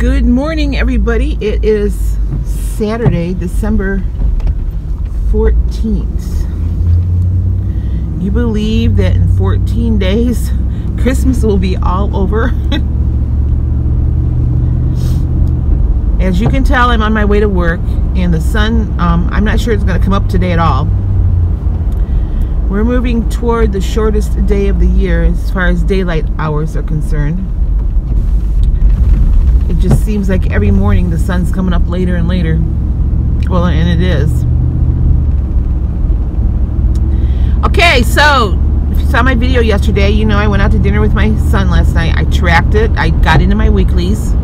Good morning, everybody. It is Saturday, December 14th. You believe that in 14 days, Christmas will be all over? As you can tell, I'm on my way to work, and the sun, I'm not sure it's going to come up today at all. We're moving toward the shortest day of the year as far as daylight hours are concerned. It just seems like every morning the sun's coming up later and later. Well, and it is. Okay, so if you saw my video yesterday, you know I went out to dinner with my son last night. I tracked it. I got into my weeklies.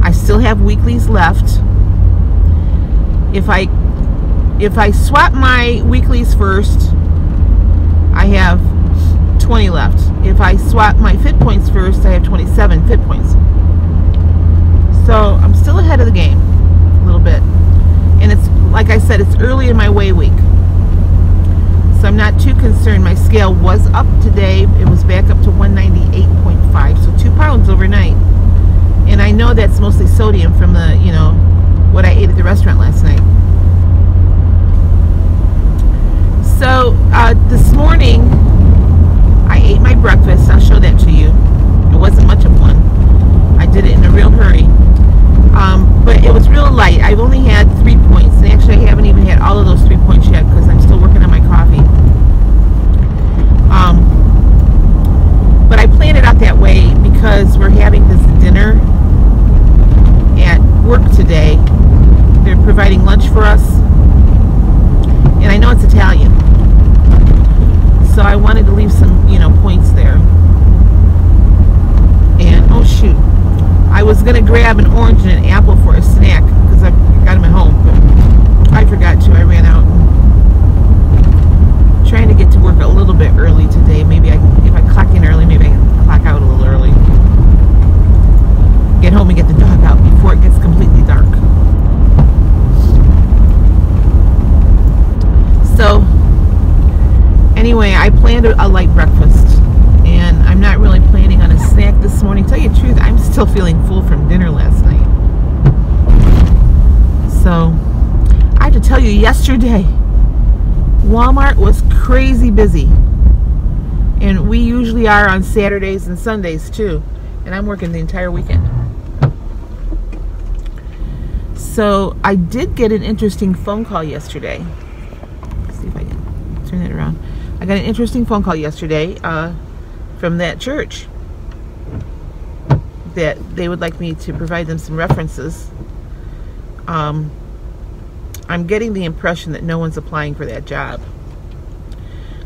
I still have weeklies left. If I swap my weeklies first, I have 20 left. If I swap my fit points first, I have 27 fit points. So I'm still ahead of the game a little bit. And it's, like I said, it's early in my weigh week. So I'm not too concerned. My scale was up today. It was back up to 198.5, so 2 pounds overnight. And I know that's mostly sodium from the, you know, what I ate at the restaurant last night. So this morning, I ate my breakfast. I'll show that to you. It wasn't much of one. I did it in a real hurry. But it was real light. I've only had 3 points, and actually I haven't even had all of those 3 points yet because I'm still working on my coffee. But I planned it out that way because we're having this dinner at work today. They're providing lunch for us, and I know it's Italian, so I wanted to leave some, you know, points there. And oh shoot, I was gonna grab an orange and an apple for a snack because I got them at home, but I forgot to. I ran out. I'm trying to get to work a little bit early today. Maybe if I clock in early, maybe I can clock out a little early. Get home and get the dog out before it gets completely dark. So anyway, I planned a light breakfast, and I'm not really planning on a snack this morning. To tell you the truth, I'm still feeling full from dinner last night. So I have to tell you, yesterday Walmart was crazy busy, and we usually are on Saturdays and Sundays too, and I'm working the entire weekend. So I did get an interesting phone call yesterday. Let's see if I can turn that around. I got an interesting phone call yesterday from that church that they would like me to provide them some references. I'm getting the impression that no one's applying for that job.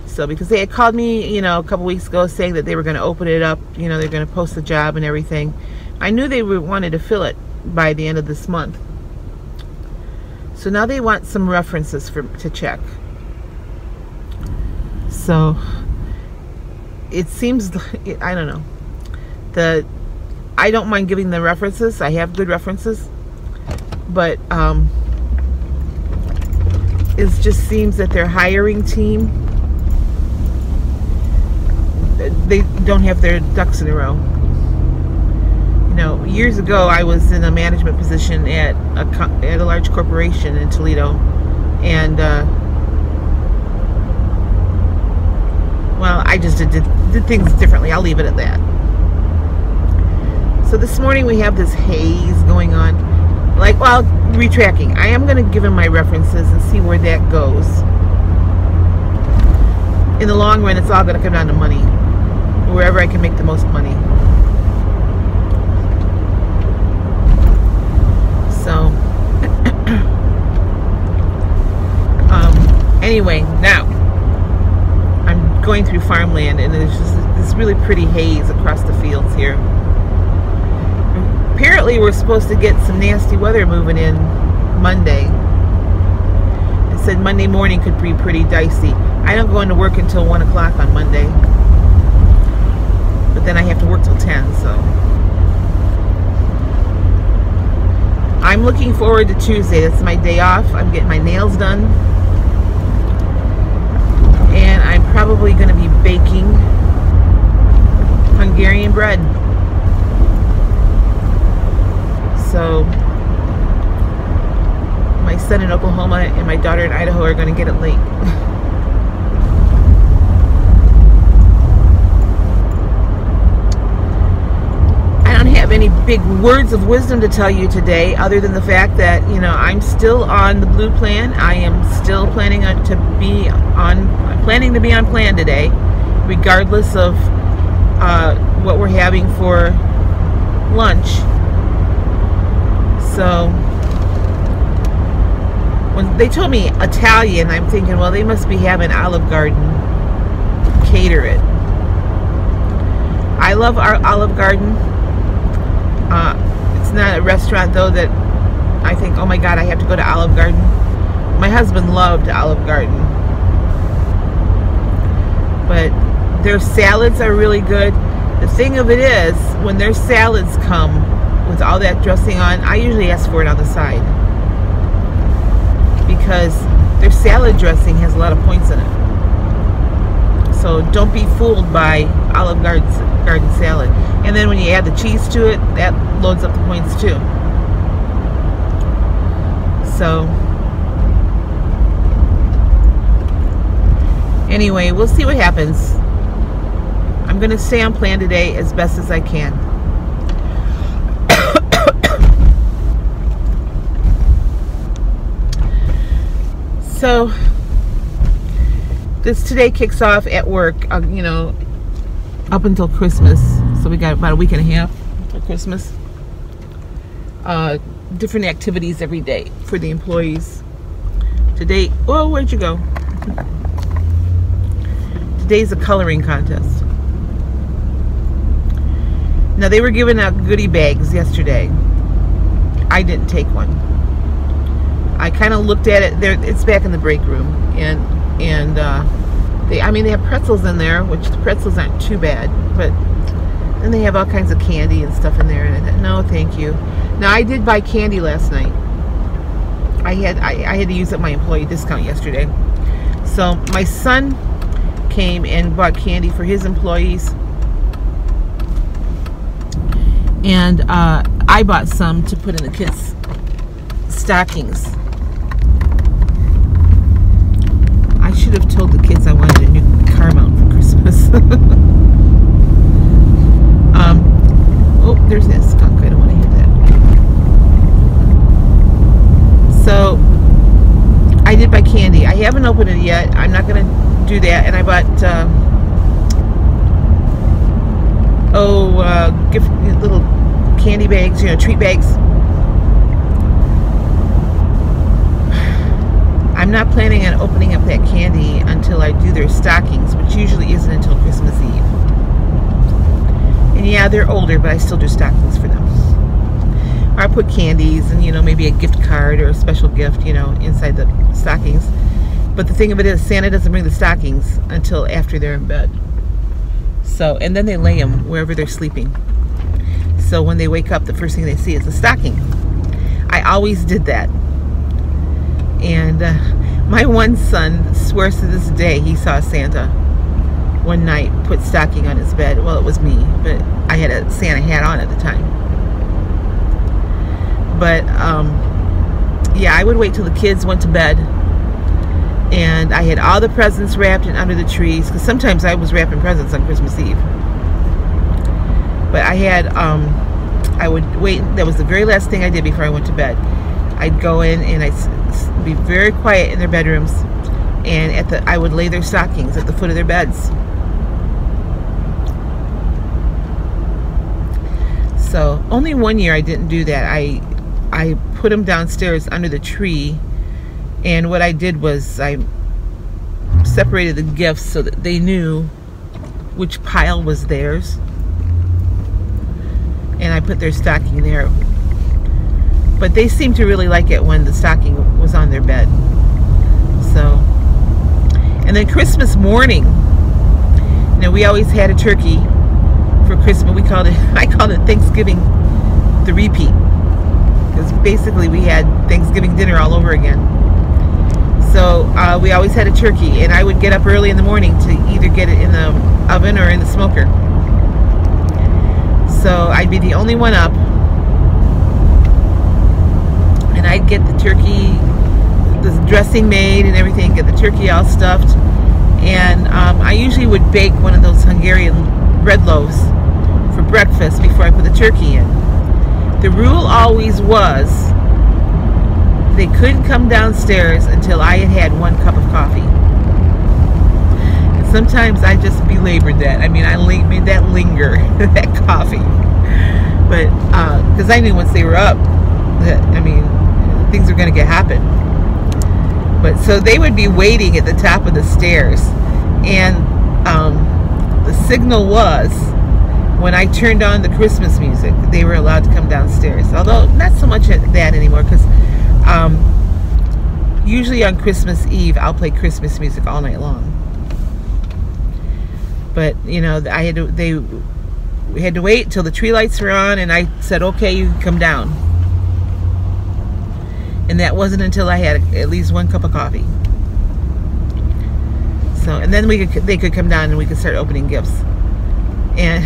So because they had called me, you know, a couple weeks ago saying that they were going to open it up, you know, they're going to post the job and everything. I knew they wanted to fill it by the end of this month. So now they want some references to check. So it seems, I don't know, I don't mind giving the references. I have good references, but it just seems that their hiring team, they don't have their ducks in a row. You know, years ago I was in a management position at a large corporation in Toledo, and well, I just did things differently. I'll leave it at that. So this morning we have this haze going on. Like, well, retracking. I am going to give them my references and see where that goes. In the long run, it's all going to come down to money. Wherever I can make the most money. So, anyway, now I'm going through farmland, and there's just this really pretty haze across the fields here. Apparently we're supposed to get some nasty weather moving in Monday. It said Monday morning could be pretty dicey. I don't go into work until 1 o'clock on Monday, but then I have to work till 10, so I'm looking forward to Tuesday. That's my day off. I'm getting my nails done, and I'm probably going to be baking Hungarian bread. So my son in Oklahoma and my daughter in Idaho are going to get it late. I don't have any big words of wisdom to tell you today, other than the fact that, you know, I'm still on the blue plan. I am still planning to be on plan today, regardless of what we're having for lunch. So when they told me Italian, I'm thinking, well, they must be having Olive Garden cater it. I love our Olive Garden. It's not a restaurant though that I think, oh my God, I have to go to Olive Garden. My husband loved Olive Garden, but their salads are really good. The thing of it is, when their salads come with all that dressing on, I usually ask for it on the side, because their salad dressing has a lot of points in it. So don't be fooled by Olive Garden salad. And then when you add the cheese to it, that loads up the points too. So anyway, we'll see what happens. I'm going to stay on plan today as best as I can. So today kicks off at work, you know, up until Christmas. So we got about a week and a half until Christmas. Different activities every day for the employees. Today, oh, where'd you go? Today's a coloring contest. Now, they were giving out goodie bags yesterday. I didn't take one. I kind of looked at it. It's back in the break room, and they have pretzels in there, which the pretzels aren't too bad, but then they have all kinds of candy and stuff in there, and I thought, no, thank you. Now, I did buy candy last night. I had to use up my employee discount yesterday, so my son came and bought candy for his employees, and I bought some to put in the kids' stockings. I should have told the kids I wanted a new car mount for Christmas. Oh, there's that skunk. I don't want to hit that. So I did buy candy. I haven't opened it yet. I'm not going to do that. And I bought gift little candy bags, you know, treat bags. I'm not planning on opening up that candy until I do their stockings, which usually isn't until Christmas Eve. And yeah, they're older, but I still do stockings for them. Or I put candies and, you know, maybe a gift card or a special gift, you know, inside the stockings. But the thing of it is, Santa doesn't bring the stockings until after they're in bed. So, and then they lay them wherever they're sleeping. So when they wake up, the first thing they see is a stocking. I always did that. And my one son swears to this day he saw Santa one night put stocking on his bed. Well, it was me, but I had a Santa hat on at the time. But yeah, I would wait till the kids went to bed, and I had all the presents wrapped and under the trees, because sometimes I was wrapping presents on Christmas Eve. But I had I would wait. That was the very last thing I did before I went to bed. I'd go in and I'd be very quiet in their bedrooms, and I would lay their stockings at the foot of their beds. So only one year I didn't do that. I put them downstairs under the tree, and what I did was I separated the gifts so that they knew which pile was theirs, and I put their stocking there. But they seemed to really like it when the stocking was on their bed. So, and then Christmas morning, you know, we always had a turkey for Christmas. I called it Thanksgiving the repeat, because basically we had Thanksgiving dinner all over again. So we always had a turkey, and I would get up early in the morning to either get it in the oven or in the smoker. So I'd be the only one up. and I'd get the turkey, the dressing made and everything, get the turkey all stuffed, and I usually would bake one of those Hungarian bread loaves for breakfast before I put the turkey in. The rule always was they couldn't come downstairs until I had had 1 cup of coffee. And sometimes I just belabored that. I mean, I made that linger, that coffee. But, because I knew once they were up, that, I mean, things were going to happen. But, so they would be waiting at the top of the stairs. And the signal was, when I turned on the Christmas music, they were allowed to come downstairs. Although, not so much that anymore, because usually on Christmas Eve, I'll play Christmas music all night long. But, you know, we had to wait until the tree lights were on, and I said, okay, you can come down. And that wasn't until I had at least 1 cup of coffee. So, and then they could come down and we could start opening gifts. And,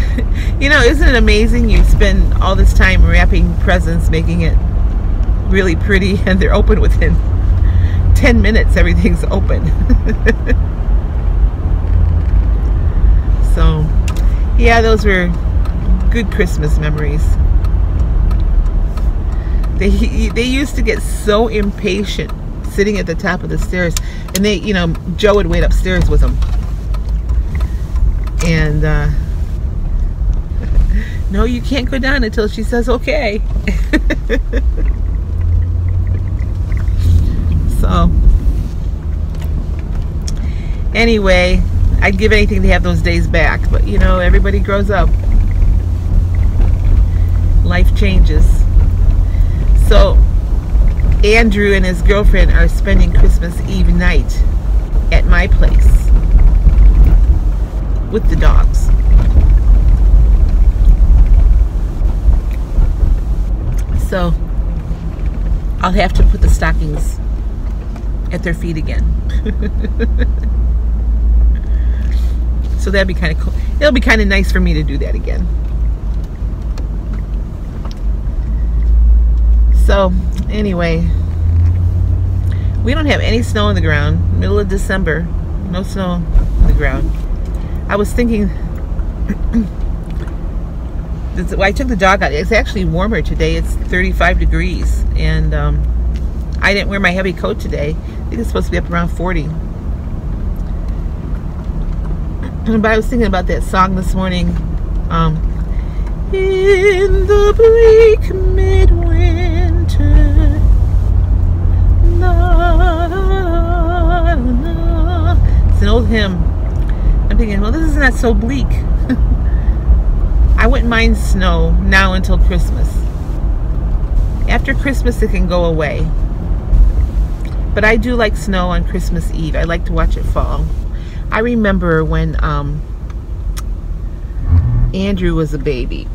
you know, isn't it amazing? You spend all this time wrapping presents, making it really pretty, and they're open within 10 minutes. Everything's open. So, yeah, those were good Christmas memories. They used to get so impatient sitting at the top of the stairs, and they, you know, Joe would wait upstairs with them, and no, you can't go down until she says okay. So anyway, I'd give anything to have those days back, but you know, everybody grows up, life changes. So Andrew and his girlfriend are spending Christmas Eve night at my place with the dogs. So I'll have to put the stockings at their feet again. So that'd be kind of cool. It'll be kind of nice for me to do that again. So anyway, we don't have any snow on the ground. Middle of December, no snow on the ground. I was thinking, I took the dog out. It's actually warmer today. It's 35 degrees, and I didn't wear my heavy coat today. I think it's supposed to be up around 40. But I was thinking about that song this morning. In the bleak midwinter, it's an old hymn. I'm thinking, well, this is not so bleak. I wouldn't mind snow now until Christmas. After Christmas, it can go away. But I do like snow on Christmas Eve. I like to watch it fall. I remember when Andrew was a baby.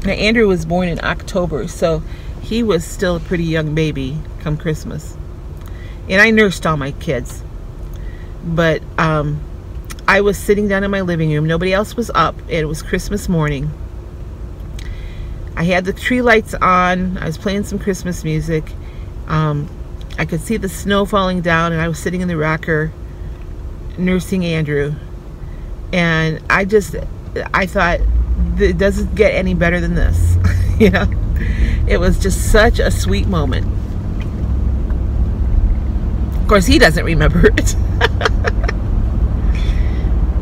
Now, Andrew was born in October, so he was still a pretty young baby come Christmas. And I nursed all my kids. But I was sitting down in my living room. Nobody else was up. It was Christmas morning. I had the tree lights on. I was playing some Christmas music. I could see the snow falling down, and I was sitting in the rocker nursing Andrew. And I thought, it doesn't get any better than this. You know, it was just such a sweet moment. Of course, he doesn't remember it.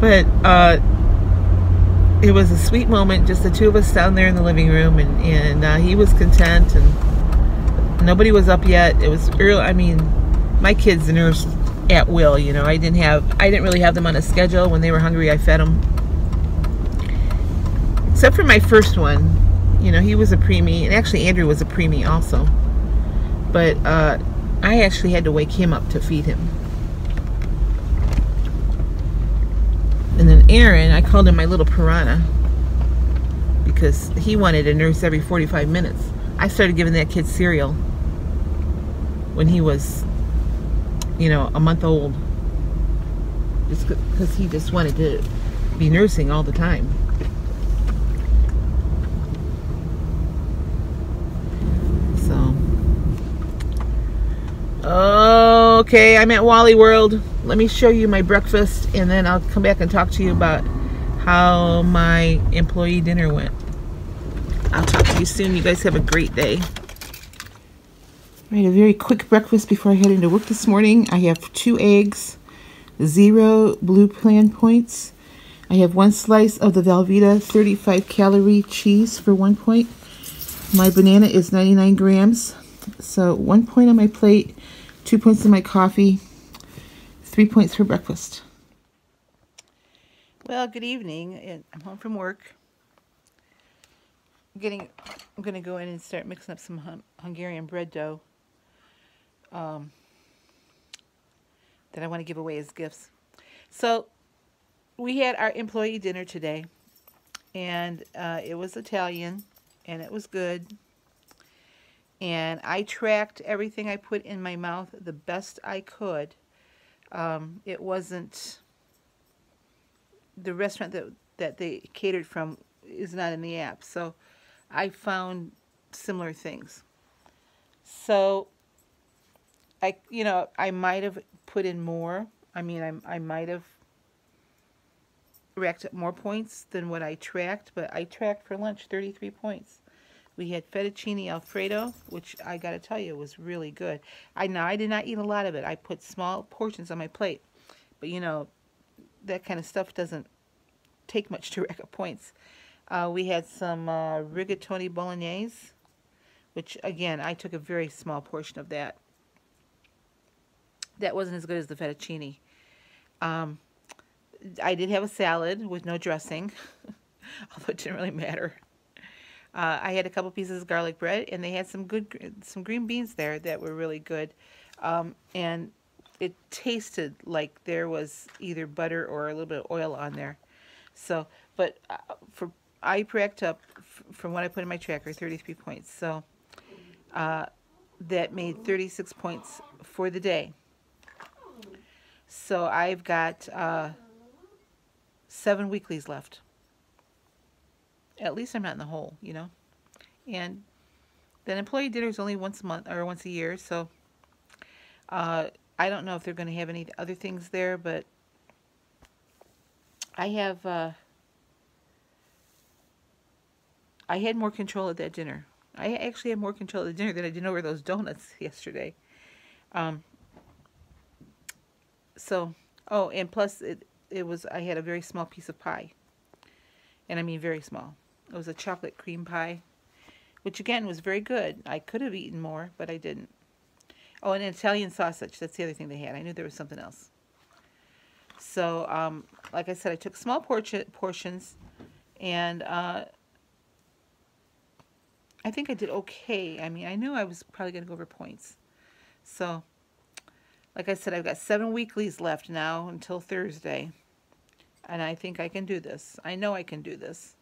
But it was a sweet moment, just the two of us down there in the living room, and he was content, and nobody was up yet. It was early. I mean, my kids nursed at will, you know. I didn't really have them on a schedule. When they were hungry, I fed them. Except for my first one, you know, he was a preemie, and actually Andrew was a preemie also. But I actually had to wake him up to feed him. And then Aaron, I called him my little piranha because he wanted a nurse every 45 minutes. I started giving that kid cereal when he was, you know, a month old, just because he just wanted to be nursing all the time. Okay, I'm at Wally World. Let me show you my breakfast, and then I'll come back and talk to you about how my employee dinner went. I'll talk to you soon. You guys have a great day. I made a very quick breakfast before I head into work this morning. I have 2 eggs, 0 blue plan points. I have 1 slice of the Velveeta 35 calorie cheese for 1 point. My banana is 99 grams. So 1 point on my plate, 2 points in my coffee, 3 points for breakfast. Well, good evening, and I'm home from work. I'm going to go in and start mixing up some Hungarian bread dough that I want to give away as gifts. So we had our employee dinner today, and it was Italian, and it was good. And I tracked everything I put in my mouth the best I could. It wasn't, the restaurant that they catered from is not in the app. So I found similar things. So I might have put in more. I mean, I might have racked up more points than what I tracked, but I tracked for lunch 33 points. We had fettuccine alfredo, which I got to tell you was really good. I did not eat a lot of it. I put small portions on my plate. But, you know, that kind of stuff doesn't take much to rack up points. We had some rigatoni bolognese, which, again, I took a very small portion of that. That wasn't as good as the fettuccine. I did have a salad with no dressing, although it didn't really matter. I had a couple pieces of garlic bread, and they had some green beans there that were really good. And it tasted like there was either butter or a little bit of oil on there. So, but I racked up, from what I put in my tracker, 33 points. So that made 36 points for the day. So I've got 7 weeklies left. At least I'm not in the hole, you know. And then employee dinner is only once a month or once a year, so I don't know if they're going to have any other things there, but I had more control at that dinner. I actually had more control at the dinner than I did over those donuts yesterday. So, oh, and plus I had a very small piece of pie. And I mean very small. It was a chocolate cream pie, which again was very good. I could have eaten more, but I didn't. Oh, and an Italian sausage. That's the other thing they had. I knew there was something else. So, like I said, I took small portions, and I think I did okay. I mean, I knew I was probably going to go over points. So, like I said, I've got 7 weeklies left now until Thursday. And I think I can do this. I know I can do this.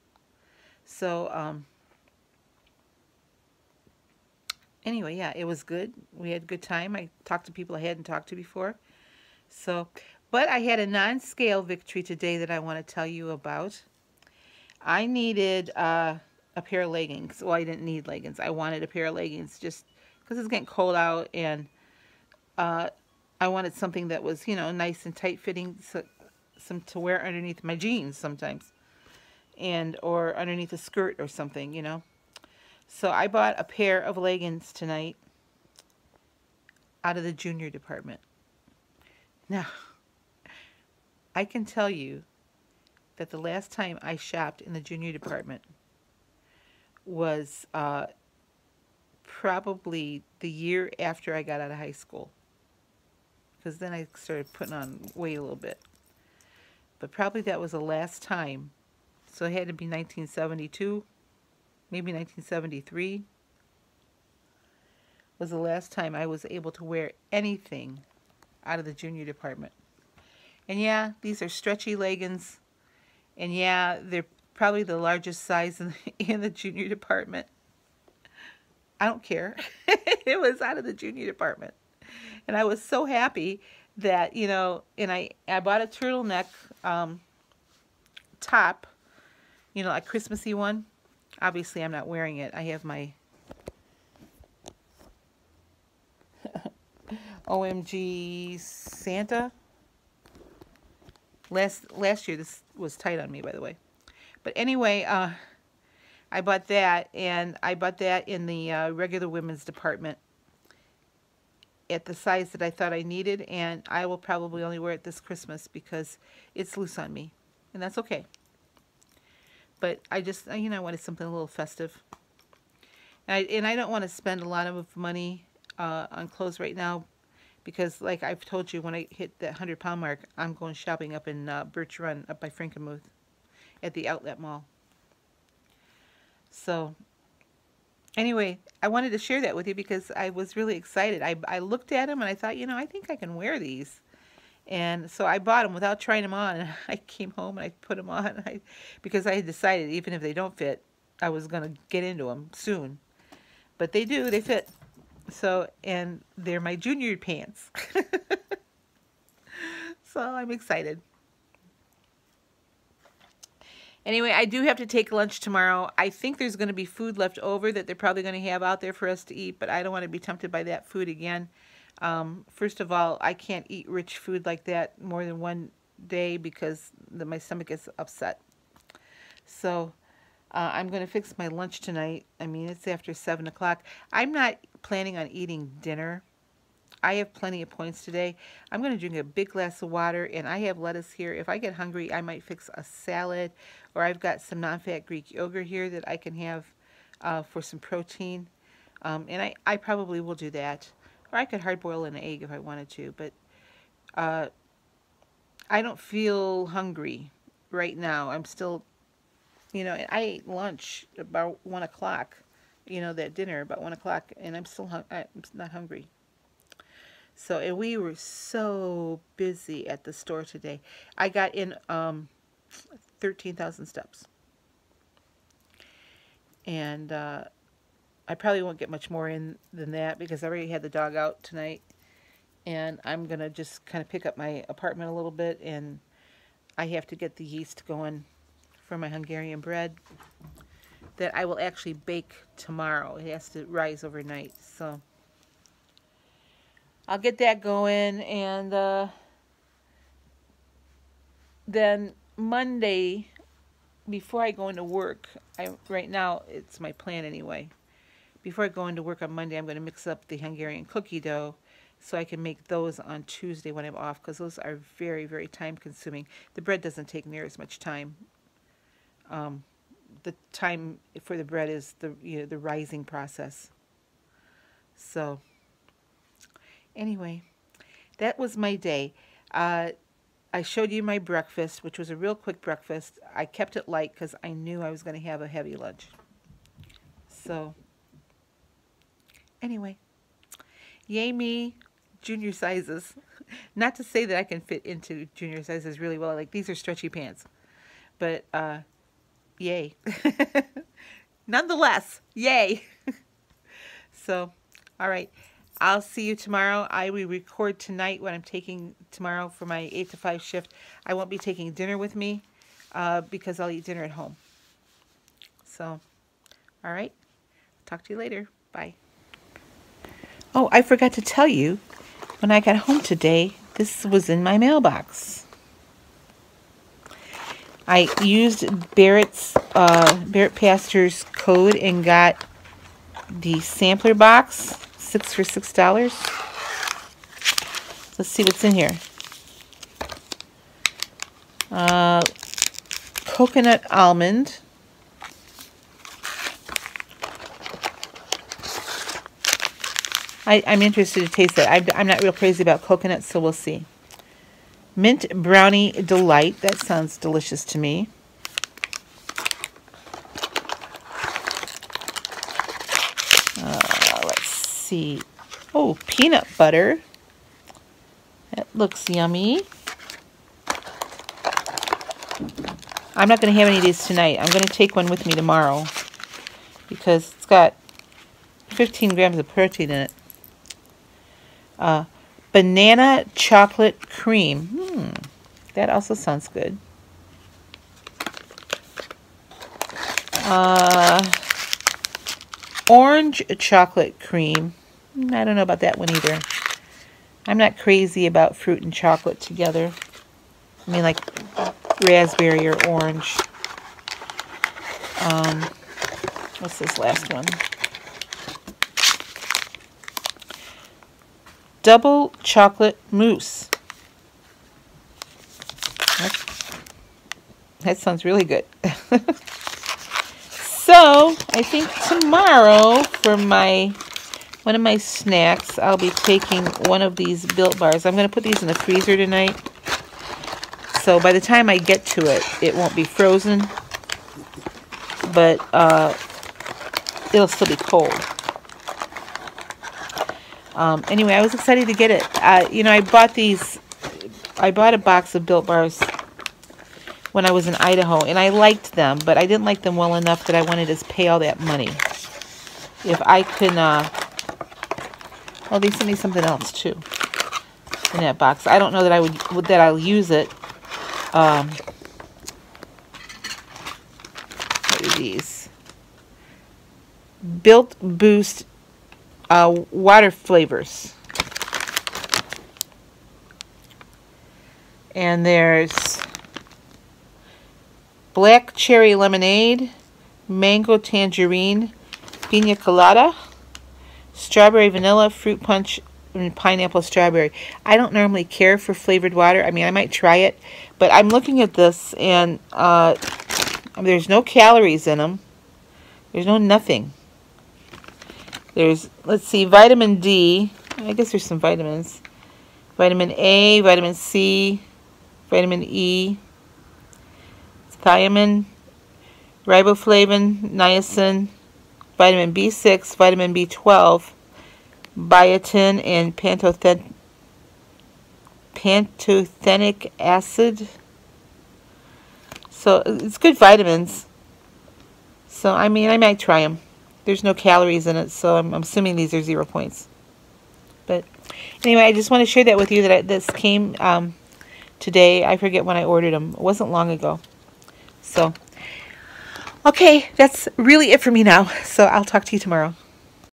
So, anyway, yeah, it was good. We had a good time. I talked to people I hadn't talked to before. So, but I had a non-scale victory today that I want to tell you about. I needed a pair of leggings. Well, I didn't need leggings. I wanted a pair of leggings just because it's getting cold out, and I wanted something that was, you know, nice and tight-fitting, so some to wear underneath my jeans sometimes, or underneath a skirt or something, you know. So I bought a pair of leggings tonight out of the junior department. Now, I can tell you that the last time I shopped in the junior department was probably the year after I got out of high school, because then I started putting on weight a little bit. But probably that was the last time. So it had to be 1972, maybe 1973 was the last time I was able to wear anything out of the junior department. And yeah, these are stretchy leggings. And yeah, they're probably the largest size in the junior department. I don't care. It was out of the junior department. And I was so happy that, you know, and I bought a turtleneck top, you know, a Christmassy one. Obviously, I'm not wearing it. I have my OMG Santa. Last year this was tight on me, by the way. But anyway, I bought that, and I bought that in the regular women's department at the size that I thought I needed, and I will probably only wear it this Christmas because it's loose on me, and that's okay. But I just, you know, I wanted something a little festive. And I don't want to spend a lot of money on clothes right now because, like I've told you, when I hit that 100-pound mark, I'm going shopping up in Birch Run, up by Frankenmuth, at the outlet mall. So, anyway, I wanted to share that with you because I was really excited. I looked at them and I thought, you know, I think I can wear these. And so I bought them without trying them on. I came home and I put them on because I had decided even if they don't fit, I was going to get into them soon. But they do, they fit. So, and they're my junior pants. So I'm excited. Anyway, I do have to take lunch tomorrow. I think there's going to be food left over that they're probably going to have out there for us to eat, but I don't want to be tempted by that food again. First of all, I can't eat rich food like that more than one day because my stomach is upset. So I'm going to fix my lunch tonight. I mean, it's after 7 o'clock. I'm not planning on eating dinner. I have plenty of points today. I'm going to drink a big glass of water, and I have lettuce here. If I get hungry, I might fix a salad, or I've got some non-fat Greek yogurt here that I can have for some protein. And I probably will do that. Or I could hard-boil an egg if I wanted to, but I don't feel hungry right now. I'm still, you know, I ate lunch about 1 o'clock, you know, that dinner about 1 o'clock, and I'm still I'm not hungry. So, and we were so busy at the store today. I got in 13,000 steps. And I probably won't get much more in than that because I already had the dog out tonight. And I'm going to just kind of pick up my apartment a little bit. And I have to get the yeast going for my Hungarian bread that I will actually bake tomorrow. It has to rise overnight. So I'll get that going. And then Monday, before I go into work, right now it's my plan anyway. Before I go into work on Monday, I'm going to mix up the Hungarian cookie dough so I can make those on Tuesday when I'm off, because those are very, very time consuming. The bread doesn't take near as much time. The time for the bread is the rising process. So anyway, that was my day. I showed you my breakfast, which was a real quick breakfast. I kept it light because I knew I was going to have a heavy lunch. So anyway, yay me, junior sizes. Not to say that I can fit into junior sizes really well. Like, these are stretchy pants. But yay. Nonetheless, yay. So, all right. I'll see you tomorrow. I will record tonight when I'm taking tomorrow for my 8 to 5 shift. I won't be taking dinner with me because I'll eat dinner at home. So, all right. Talk to you later. Bye. Oh, I forgot to tell you, when I got home today, this was in my mailbox. I used Barrett Pastor's code and got the sampler box. 6 for $6. Let's see what's in here. Coconut almond. I'm interested to taste it. I'm not real crazy about coconut, so we'll see. Mint brownie delight. That sounds delicious to me. Let's see. Oh, peanut butter. That looks yummy. I'm not going to have any of these tonight. I'm going to take one with me tomorrow because it's got 15 grams of protein in it. Banana chocolate cream. That also sounds good. Orange chocolate cream. I don't know about that one either. I'm not crazy about fruit and chocolate together. I mean, like raspberry or orange. What's this last one? Double chocolate mousse. That sounds really good. So, I think tomorrow for one of my snacks, I'll be taking one of these Built Bars. I'm going to put these in the freezer tonight. So by the time I get to it, it won't be frozen. But it'll still be cold. Anyway, I was excited to get it. You know, I bought a box of Built Bars when I was in Idaho, and I liked them, but I didn't like them well enough that I wanted to pay all that money. If I can, well, they sent me something else too in that box. I don't know that I'll use it. What are these? Built Boost water flavors. And there's black cherry lemonade, mango tangerine, piña colada, strawberry vanilla, fruit punch, and pineapple strawberry. I don't normally care for flavored water. I mean, I might try it, but I'm looking at this, and there's no calories in them. There's no nothing. There's, let's see, vitamin D. I guess there's some vitamins. Vitamin A, vitamin C, vitamin E, thiamine, riboflavin, niacin, vitamin B6, vitamin B12, biotin, and pantothenic acid. So it's good vitamins. So I mean, I might try them. There's no calories in it, so I'm assuming these are 0 points. But anyway, I just want to share that with you, that this came today. I forget when I ordered them. It wasn't long ago. So, okay, that's really it for me now. So I'll talk to you tomorrow.